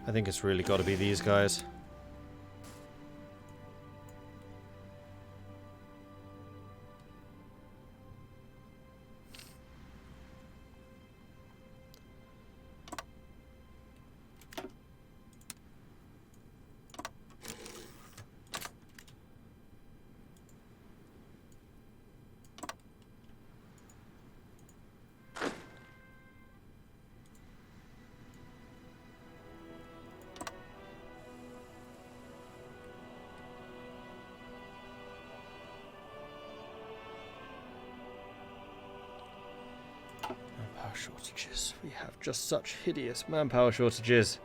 I think it's really got to be these guys. Shortages. We have just such hideous manpower shortages.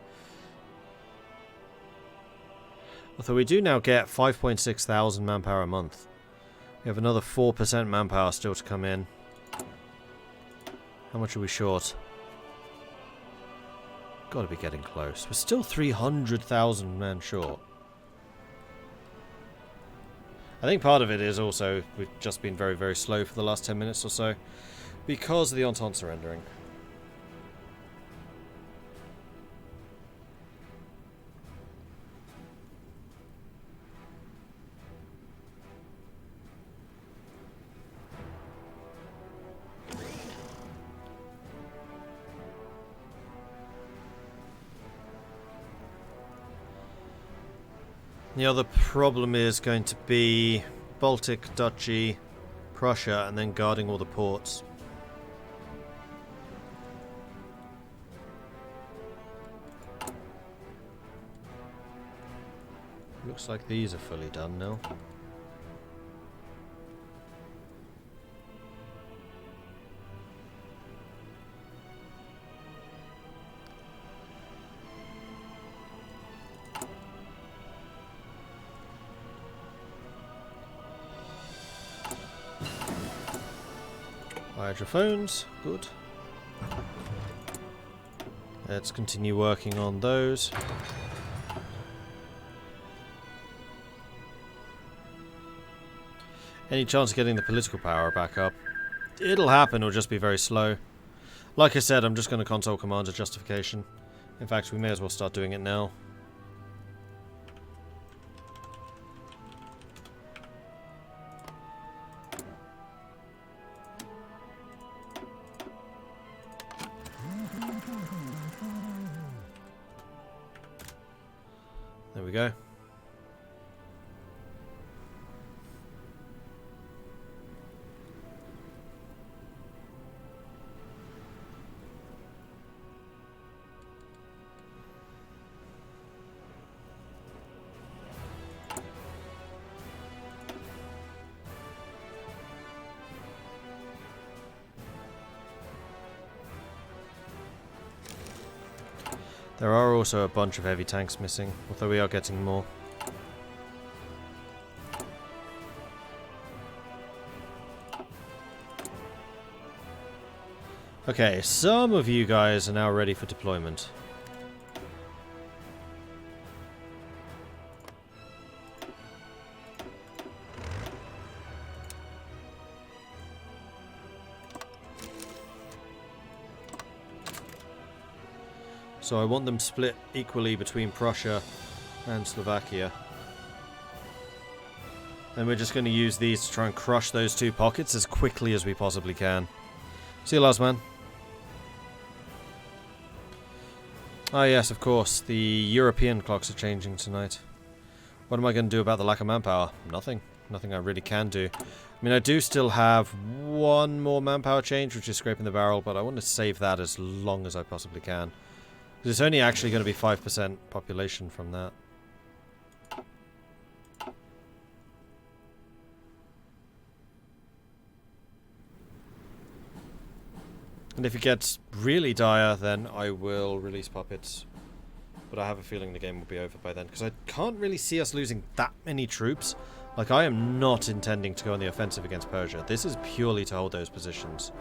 Although we do now get 5.6 thousand manpower a month. We have another 4% manpower still to come in. How much are we short? Gotta be getting close. We're still 300,000 men short. I think part of it is also we've just been very, very slow for the last 10 minutes or so. Because of the Entente surrendering. The other problem is going to be Baltic, Duchy, Prussia, and then guarding all the ports. Looks like these are fully done now. Hydrophones, good. Let's continue working on those. Any chance of getting the political power back up? It'll happen, it'll just be very slow. Like I said, I'm just going to console Commander Justification. In fact, we may as well start doing it now. There we go. There are also a bunch of heavy tanks missing, although we are getting more. Okay, some of you guys are now ready for deployment. So I want them split equally between Prussia and Slovakia. And we're just going to use these to try and crush those two pockets as quickly as we possibly can. See you, last man. Ah yes, of course, the European clocks are changing tonight. What am I going to do about the lack of manpower? Nothing. Nothing I really can do. I mean, I do still have one more manpower change, which is scraping the barrel, but I want to save that as long as I possibly can. Because it's only actually going to be 5% population from that. And if it gets really dire, then I will release puppets. But I have a feeling the game will be over by then, because I can't really see us losing that many troops. Like, I am not intending to go on the offensive against Persia. This is purely to hold those positions.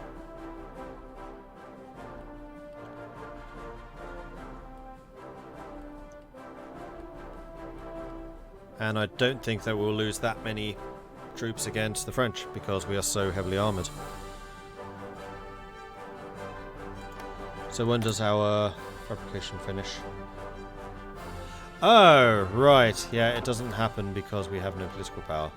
And I don't think that we'll lose that many troops against the French, because we are so heavily armoured. So when does our fabrication finish? Oh, right. Yeah, it doesn't happen because we have no political power.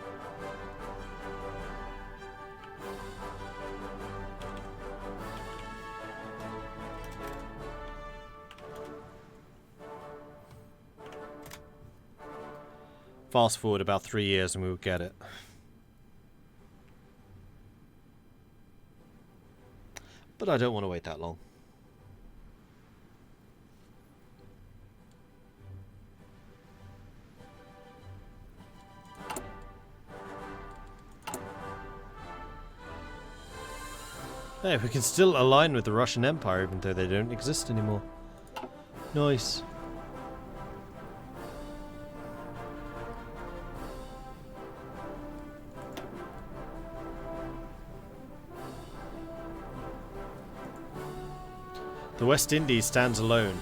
Fast forward about 3 years and we will get it. But I don't want to wait that long. Hey, we can still align with the Russian Empire even though they don't exist anymore. Nice. The West Indies stands alone.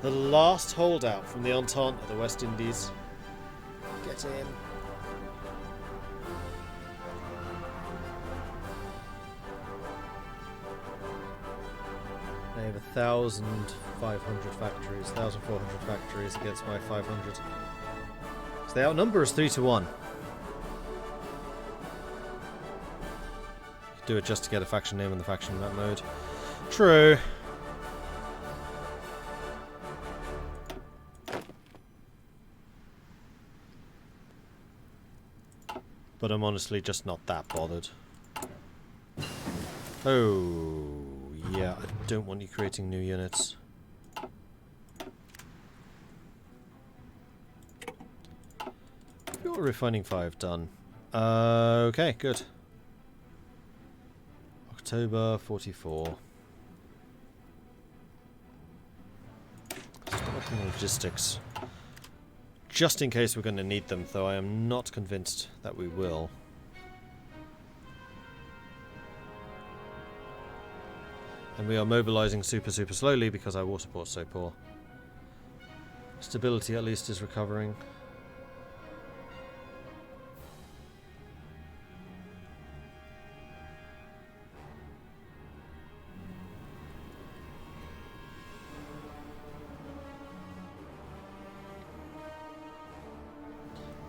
The last holdout from the Entente of the West Indies. Get in. They have 1,500 factories, 1,400 factories against my 500. So they outnumber us 3-1. Do it just to get a faction name in the faction map mode. True. But I'm honestly just not that bothered. Oh, yeah, I don't want you creating new units. Got refining 5 done. Okay, good. October 44. Start working on logistics. Just in case we're going to need them, though I am not convinced that we will. And we are mobilizing super slowly because our war support's so poor. Stability at least is recovering.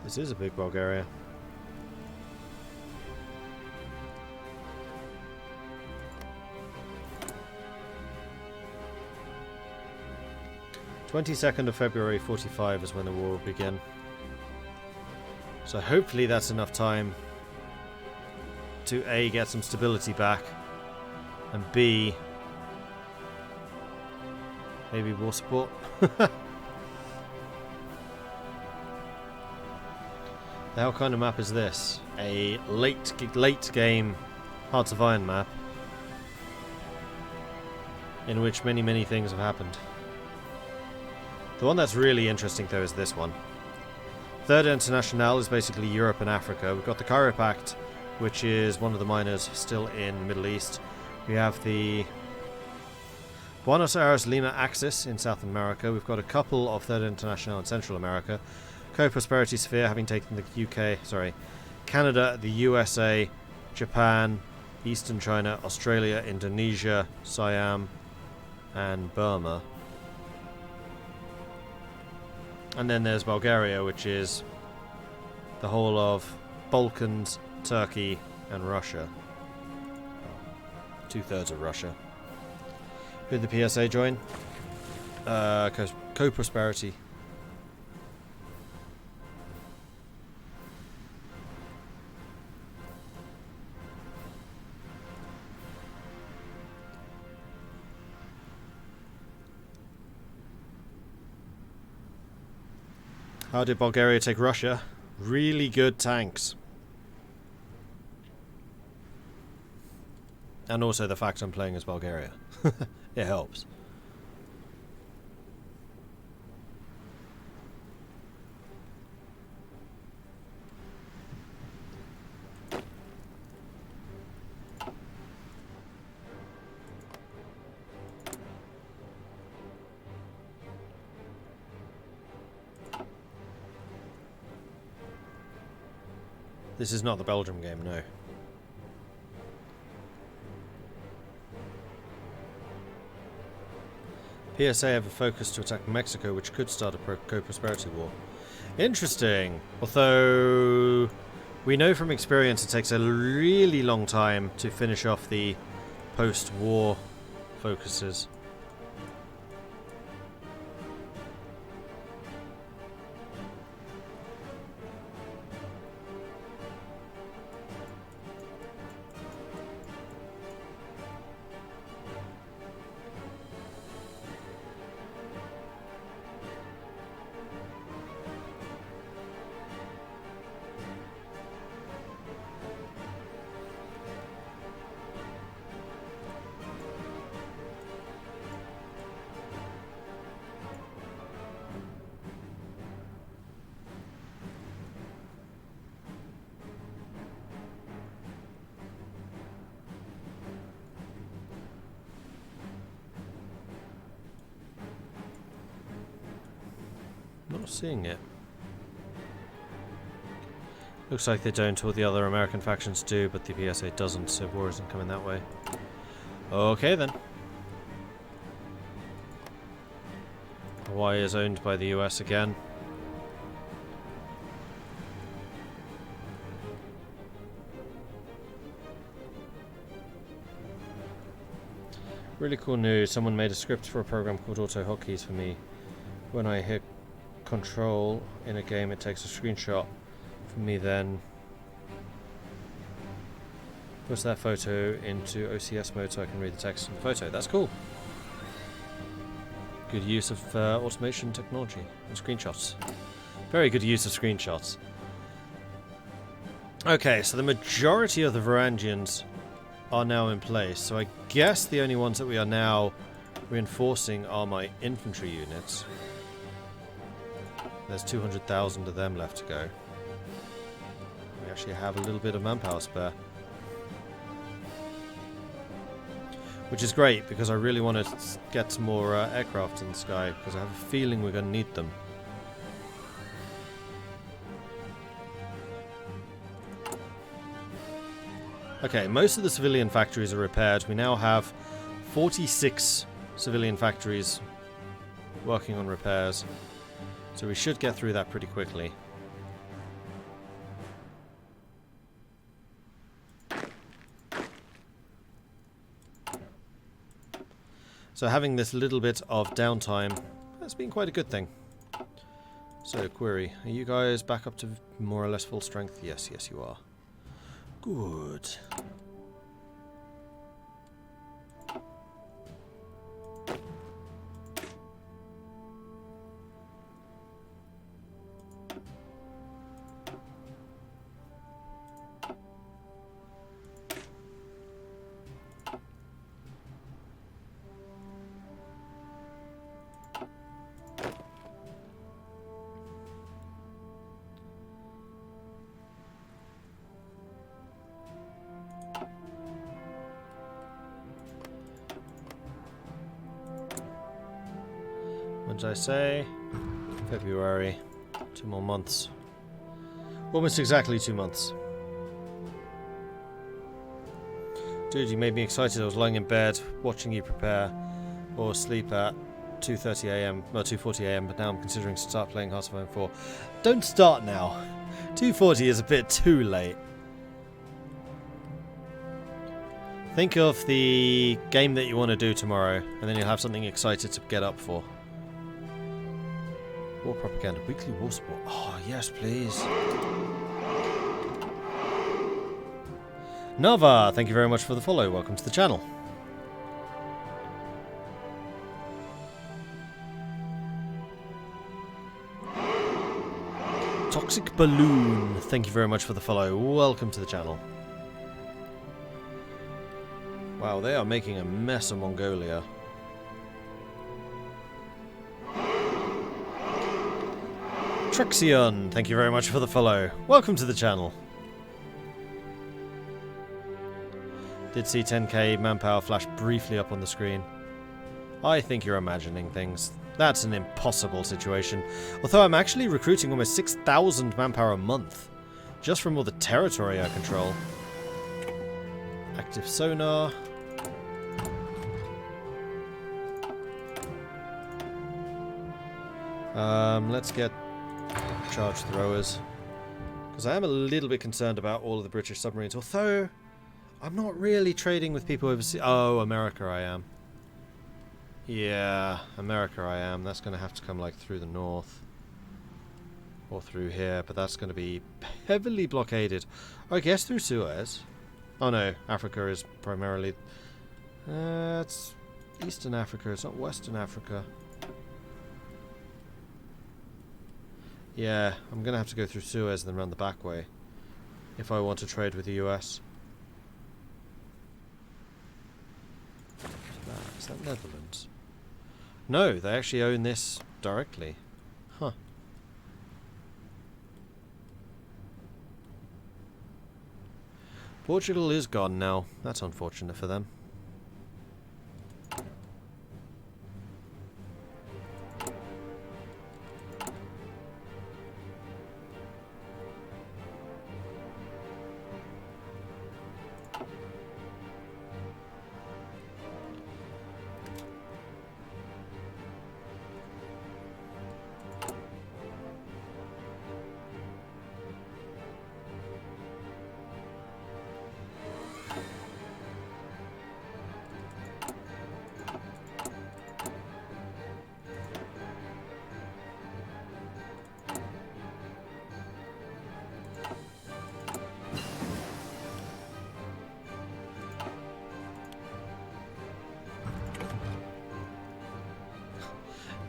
This is a big Bulgaria. February 45 is when the war will begin. So hopefully that's enough time to A, get some stability back, and B, maybe war support. Now, what kind of map is this? A late game Hearts of Iron map in which many things have happened. The one that's really interesting though is this one. Third Internationale is basically Europe and Africa. We've got the Cairo Pact, which is one of the miners still in the Middle East. We have the Buenos Aires Lima Axis in South America. We've got a couple of Third Internationale in Central America. Co-Prosperity Sphere having taken the Canada, the USA, Japan, Eastern China, Australia, Indonesia, Siam, and Burma. And then there's Bulgaria, which is the whole of Balkans, Turkey, and Russia. 2/3 of Russia. Who did the PSA join? Co-Prosperity. How did Bulgaria take Russia? Really good tanks. And also the fact I'm playing as Bulgaria. It helps. This is not the Belgium game, no. PSA have a focus to attack Mexico, which could start a co-prosperity war. Interesting. Although we know from experience it takes a really long time to finish off the post-war focuses. Not seeing it. Looks like they don't, all the other American factions do, but the PSA doesn't, so war isn't coming that way. Okay then. Hawaii is owned by the US again. Really cool news, someone made a script for a program called Auto Hotkeys for me. When I hit control in a game, it takes a screenshot from me, then puts that photo into OCS mode so I can read the text in the photo. That's cool. Good use of automation technology and screenshots. Very good use of screenshots. Okay, so the majority of the Varangians are now in place, so I guess the only ones that we are now reinforcing are my infantry units. There's 200,000 of them left to go. We actually have a little bit of manpower spare. Which is great, because I really want to get some more aircraft in the sky, because I have a feeling we're going to need them. Okay, most of the civilian factories are repaired. We now have 46 civilian factories working on repairs. So we should get through that pretty quickly. So having this little bit of downtime has been quite a good thing. So, query, are you guys back up to more or less full strength? Yes, yes you are. Good. What did I say? February. 2 more months. Almost exactly 2 months. Dude, you made me excited. I was lying in bed, watching you prepare or sleep at 2:30 AM, well 2:40 AM, but now I'm considering to start playing Hearts of Iron 4. Don't start now. 2:40 is a bit too late. Think of the game that you want to do tomorrow, and then you'll have something excited to get up for. War propaganda, weekly war support. Oh, yes, please. Nava, thank you very much for the follow. Welcome to the channel. Toxic Balloon, thank you very much for the follow. Welcome to the channel. Wow, they are making a mess of Mongolia. Truxion, thank you very much for the follow. Welcome to the channel. Did see 10k manpower flash briefly up on the screen. I think you're imagining things. That's an impossible situation. Although I'm actually recruiting almost 6,000 manpower a month. Just from all the territory I control. Active sonar. Let's get charge throwers. Because I am a little bit concerned about all of the British submarines. Although, I'm not really trading with people overseas. Oh, America I am. Yeah, America I am. That's going to have to come like through the north. Or through here. But that's going to be heavily blockaded. I guess through Suez. Oh no, Africa is primarily... it's Eastern Africa. It's not Western Africa. Yeah, I'm going to have to go through Suez and then round the back way if I want to trade with the US. Is that Netherlands? No, they actually own this directly. Huh. Portugal is gone now. That's unfortunate for them.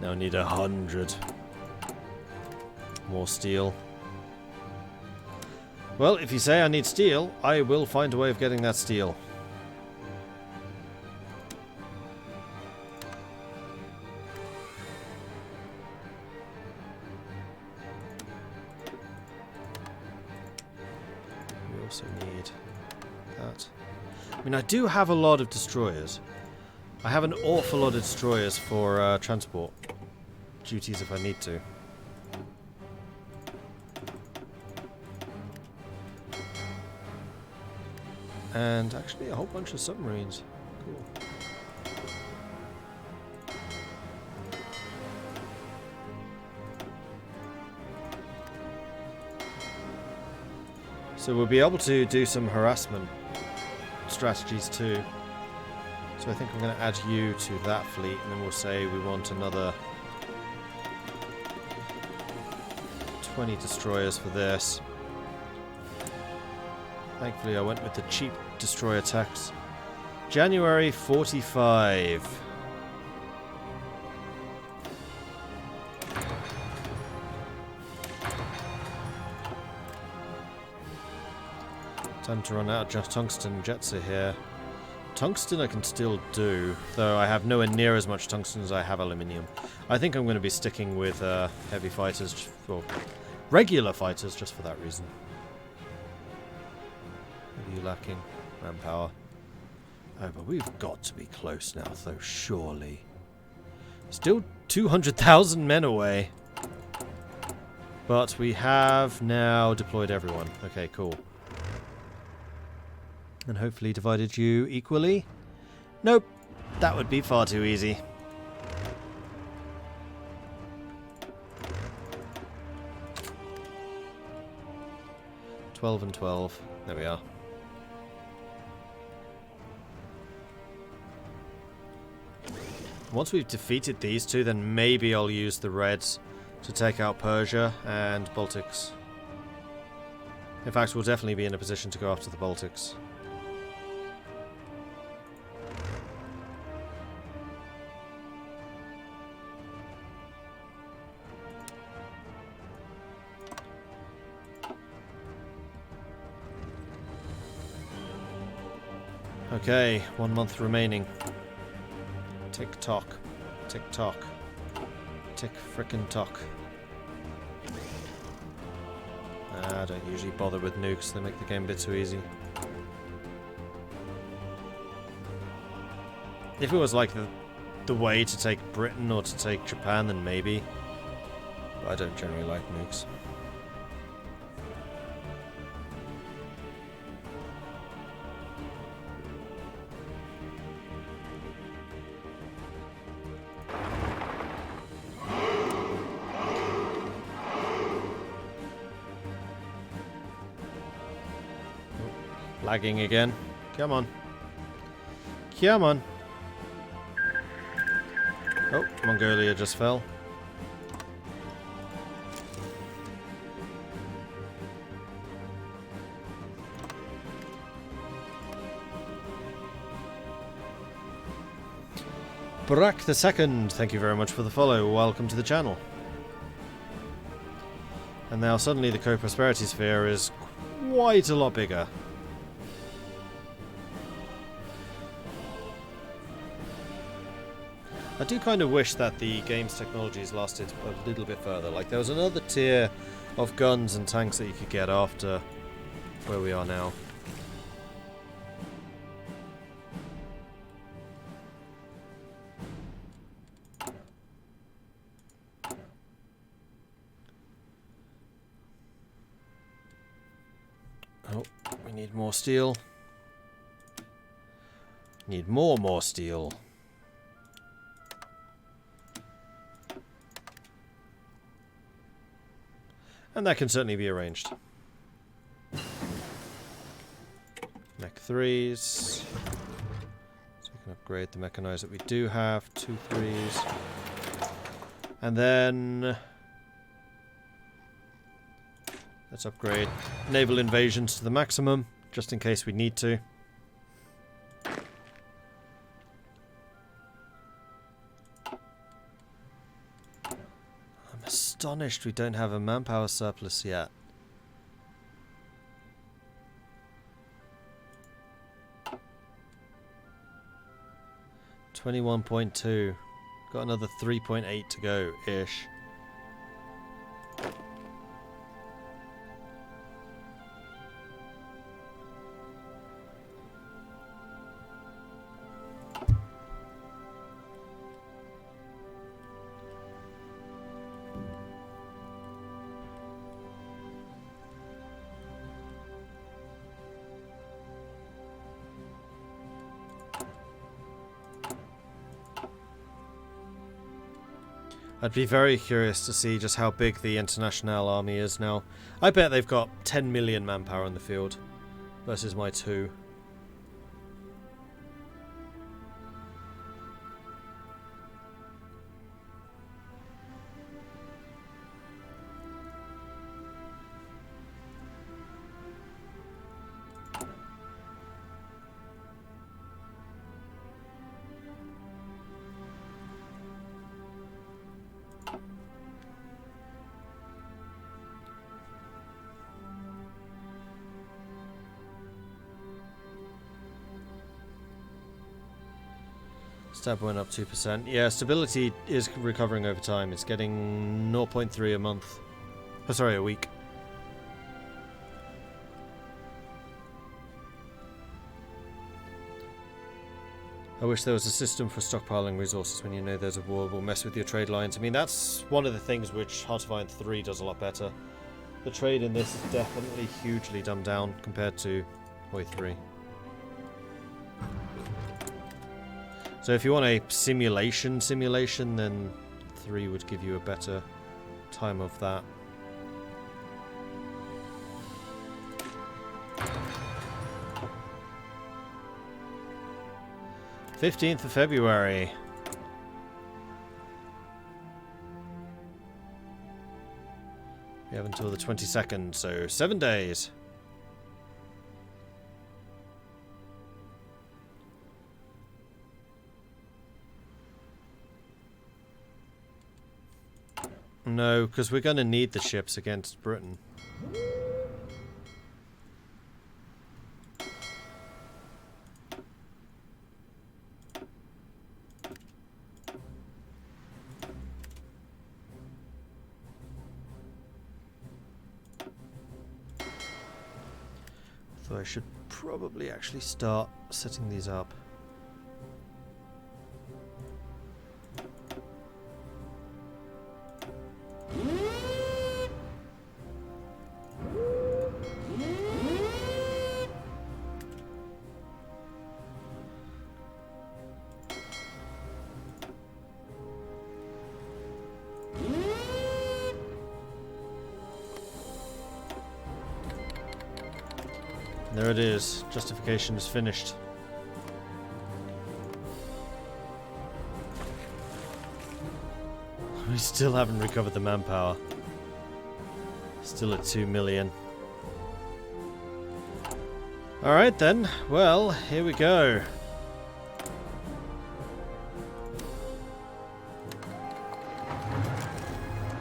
Now I need 100 more steel. Well, if you say I need steel, I will find a way of getting that steel. We also need that. I mean, I do have a lot of destroyers. I have an awful lot of destroyers for transport duties if I need to. And actually a whole bunch of submarines. Cool. So we'll be able to do some harassment strategies too. So I think I'm going to add you to that fleet, and then we'll say we want another 20 destroyers for this. Thankfully I went with the cheap destroyer tax. January 45. Time to run out of just tungsten. Jets are here. Tungsten I can still do, though I have nowhere near as much tungsten as I have aluminium. I think I'm going to be sticking with heavy fighters, or regular fighters, just for that reason. What are you lacking? Manpower. Oh, but we've got to be close now, though, surely. Still 200,000 men away. But we have now deployed everyone. Okay, cool. And hopefully divided you equally. Nope. That would be far too easy. $12 and 12. There we are. Once we've defeated these two, then maybe I'll use the Reds to take out Persia and Baltics. In fact, we'll definitely be in a position to go after the Baltics. Okay, 1 month remaining. Tick tock. Tick tock. Tick frickin' tock. I don't usually bother with nukes, they make the game a bit too easy. If it was like the way to take Britain or to take Japan, then maybe. But I don't generally like nukes. Lagging again. Come on. Come on. Oh, Mongolia just fell. Brack the Second, thank you very much for the follow. Welcome to the channel. And now suddenly the co-prosperity sphere is quite a lot bigger. I do kind of wish that the game's technologies lasted a little bit further. Like, there was another tier of guns and tanks that you could get after where we are now. Oh, we need more steel. Need more steel. And that can certainly be arranged. Mech 3s. So we can upgrade the mechanized that we do have. 2 3s. And then let's upgrade naval invasions to the maximum, just in case we need to. Astonished we don't have a manpower surplus yet. $21.2. Got another 3.8 to go ish. I'd be very curious to see just how big the International Army is now. I bet they've got 10 million manpower in the field versus my 2. Stab went up 2%. Yeah, stability is recovering over time. It's getting 0.3 a month. Oh, sorry, a week. I wish there was a system for stockpiling resources when you know there's a war. Will mess with your trade lines. I mean, that's one of the things which Heart of Iron 3 does a lot better. The trade in this is definitely hugely dumbed down compared to Hoi 3. So if you want a simulation, then 3 would give you a better time of that. "15th of February. We have until the 22nd, so 7 days. No, because we're going to need the ships against Britain. So I should probably actually start setting these up. There it is. Justification is finished. We still haven't recovered the manpower. Still at 2 million. Alright then. Well, here we go.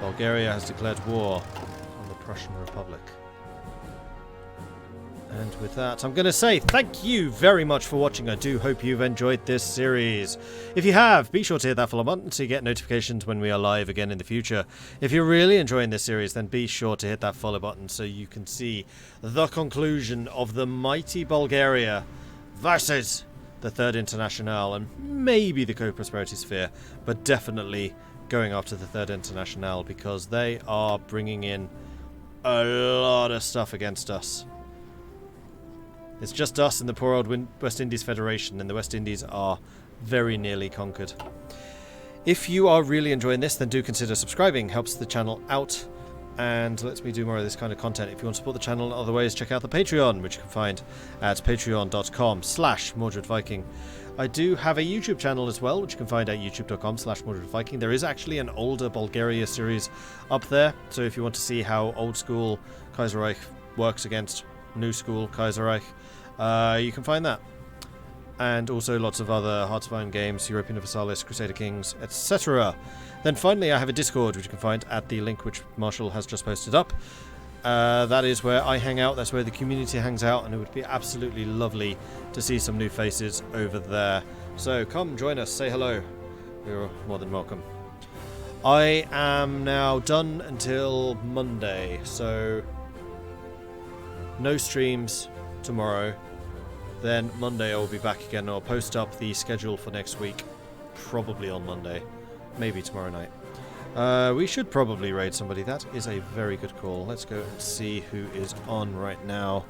Bulgaria has declared war on the Prussian Republic. And with that, I'm going to say thank you very much for watching. I do hope you've enjoyed this series. If you have, be sure to hit that follow button so you get notifications when we are live again in the future. If you're really enjoying this series, then be sure to hit that follow button so you can see the conclusion of the mighty Bulgaria versus the Third International and maybe the Co-Prosperity Sphere, but definitely going after the Third International because they are bringing in a lot of stuff against us. It's just us and the poor old West Indies Federation, and the West Indies are very nearly conquered. If you are really enjoying this, then do consider subscribing. Helps the channel out and lets me do more of this kind of content. If you want to support the channel in other ways, check out the Patreon, which you can find at patreon.com/MordredViking. I do have a YouTube channel as well, which you can find at youtube.com/MordredViking. There is actually an older Bulgaria series up there, so if you want to see how old school Kaiserreich works against new school Kaiserreich, you can find that. And also lots of other hard to find games, European Universalis, Crusader Kings, etc. Then finally I have a Discord which you can find at the link which Marshall has just posted up. That is where I hang out, that's where the community hangs out, and it would be absolutely lovely to see some new faces over there. So come join us, say hello. You're more than welcome. I am now done until Monday, so no streams tomorrow. Then Monday I will be back again. I'll post up the schedule for next week, probably on Monday, maybe tomorrow night. We should probably raid somebody. That is a very good call. Let's go and see who is on right now.